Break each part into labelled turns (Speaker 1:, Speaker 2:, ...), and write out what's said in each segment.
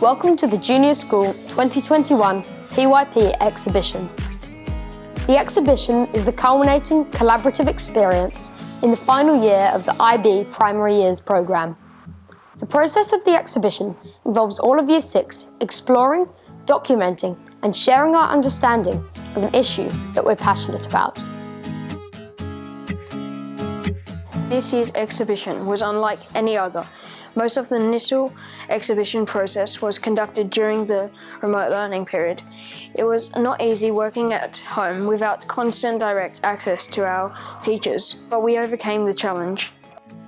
Speaker 1: Welcome to the Junior School 2021 PYP Exhibition. The exhibition is the culminating collaborative experience in the final year of the IB Primary Years programme. The process of the exhibition involves all of Year 6 exploring, documenting and sharing our understanding of an issue that we're passionate about.
Speaker 2: This year's exhibition was unlike any other. Most of the initial exhibition process was conducted during the remote learning period. It was not easy working at home without constant direct access to our teachers, but we overcame the challenge.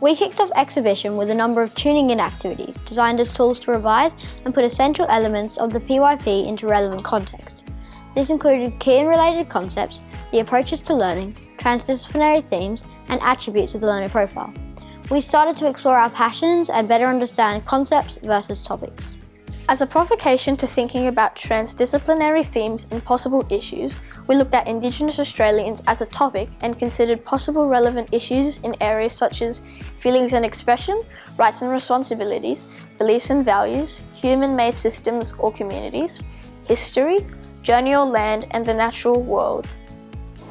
Speaker 3: We kicked off exhibition with a number of tuning in activities designed as tools to revise and put essential elements of the PYP into relevant context. This included key and related concepts, the approaches to learning, transdisciplinary themes, and attributes of the learner profile. We started to explore our passions and better understand concepts versus topics.
Speaker 4: As a provocation to thinking about transdisciplinary themes and possible issues, we looked at Indigenous Australians as a topic and considered possible relevant issues in areas such as feelings and expression, rights and responsibilities, beliefs and values, human-made systems or communities, history, journey or land, and the natural world.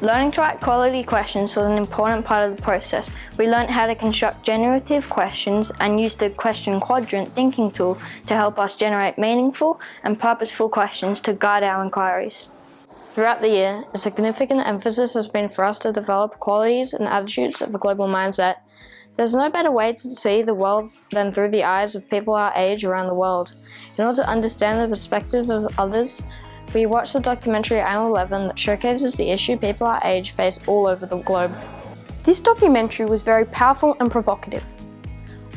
Speaker 2: Learning to write quality questions was an important part of the process. We learned how to construct generative questions and use the question quadrant thinking tool to help us generate meaningful and purposeful questions to guide our inquiries.
Speaker 5: Throughout the year, a significant emphasis has been for us to develop qualities and attitudes of a global mindset. There's no better way to see the world than through the eyes of people our age around the world. In order to understand the perspective of others, we watched the documentary I'm 11 that showcases the issue people our age face all over the globe.
Speaker 6: This documentary was very powerful and provocative.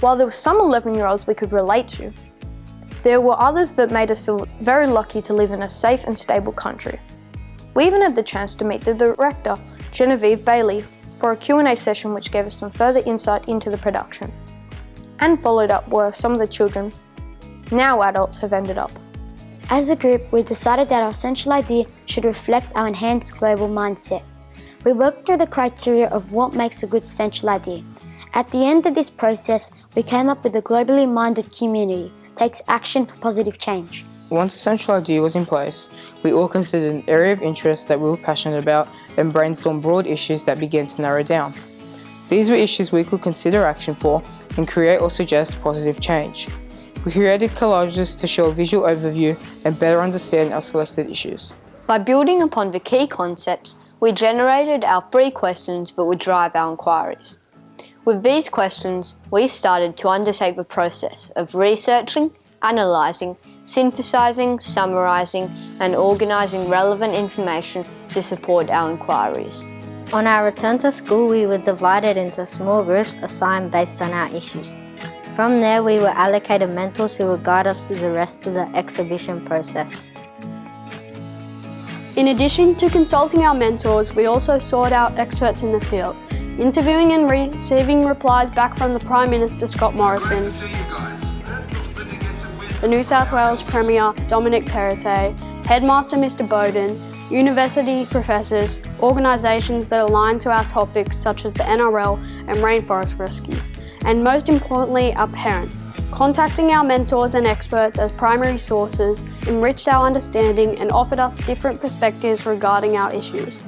Speaker 6: While there were some 11-year-olds we could relate to, there were others that made us feel very lucky to live in a safe and stable country. We even had the chance to meet the director, Genevieve Bailey, for a Q&A session which gave us some further insight into the production. And followed up were some of the children, now adults, have ended up.
Speaker 3: As a group, we decided that our central idea should reflect our enhanced global mindset. We worked through the criteria of what makes a good central idea. At the end of this process, we came up with a globally minded community that takes action for positive change.
Speaker 7: Once the central idea was in place, we all considered an area of interest that we were passionate about and brainstormed broad issues that began to narrow down. These were issues we could consider action for and create or suggest positive change. We created collages to show a visual overview and better understand our selected issues.
Speaker 1: By building upon the key concepts, we generated our 3 questions that would drive our inquiries. With these questions, we started to undertake the process of researching, analysing, synthesising, summarising and organising relevant information to support our inquiries.
Speaker 3: On our return to school, we were divided into small groups assigned based on our issues. From there, we were allocated mentors who would guide us through the rest of the exhibition process.
Speaker 8: In addition to consulting our mentors, we also sought out experts in the field, interviewing and receiving replies back from the Prime Minister Scott Morrison, the New South Wales Premier Dominic Perrottet, Headmaster Mr Bowden, university professors, organisations that align to our topics such as the NRL and Rainforest Rescue, and most importantly, our parents. Contacting our mentors and experts as primary sources enriched our understanding and offered us different perspectives regarding our issues.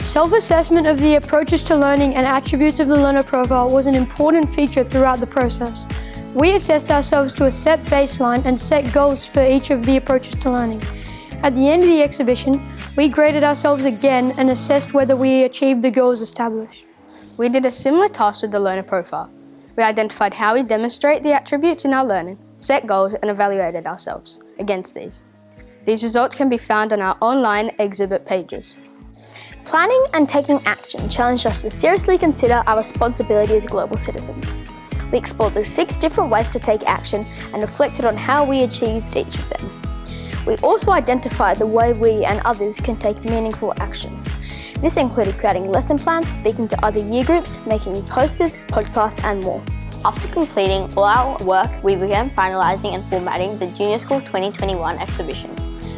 Speaker 9: Self-assessment of the approaches to learning and attributes of the learner profile was an important feature throughout the process. We assessed ourselves to a set baseline and set goals for each of the approaches to learning. At the end of the exhibition, we graded ourselves again and assessed whether we achieved the goals established.
Speaker 6: We did a similar task with the learner profile. We identified how we demonstrate the attributes in our learning, set goals and evaluated ourselves against these. These results can be found on our online exhibit pages.
Speaker 4: Planning and taking action challenged us to seriously consider our responsibility as global citizens. We explored the 6 different ways to take action and reflected on how we achieved each of them. We also identified the way we and others can take meaningful action. This included creating lesson plans, speaking to other year groups, making posters, podcasts and more.
Speaker 1: After completing all our work, we began finalising and formatting the Junior School 2021 exhibition.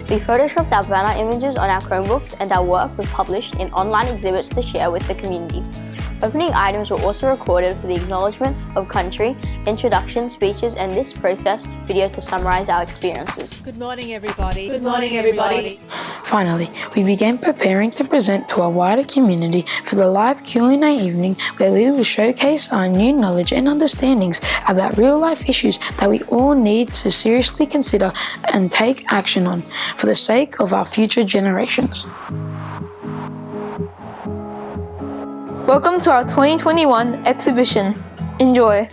Speaker 1: We photoshopped our banner images on our Chromebooks and our work was published in online exhibits to share with the community.
Speaker 3: Opening items were also recorded for the acknowledgement of country, introduction, speeches, and this process video to summarise our experiences.
Speaker 10: Good morning, everybody. Good morning, everybody.
Speaker 11: Finally, we began preparing to present to our wider community for the live Q&A evening where we will showcase our new knowledge and understandings about real-life issues that we all need to seriously consider and take action on for the sake of our future generations.
Speaker 12: Welcome to our 2021 exhibition. Enjoy!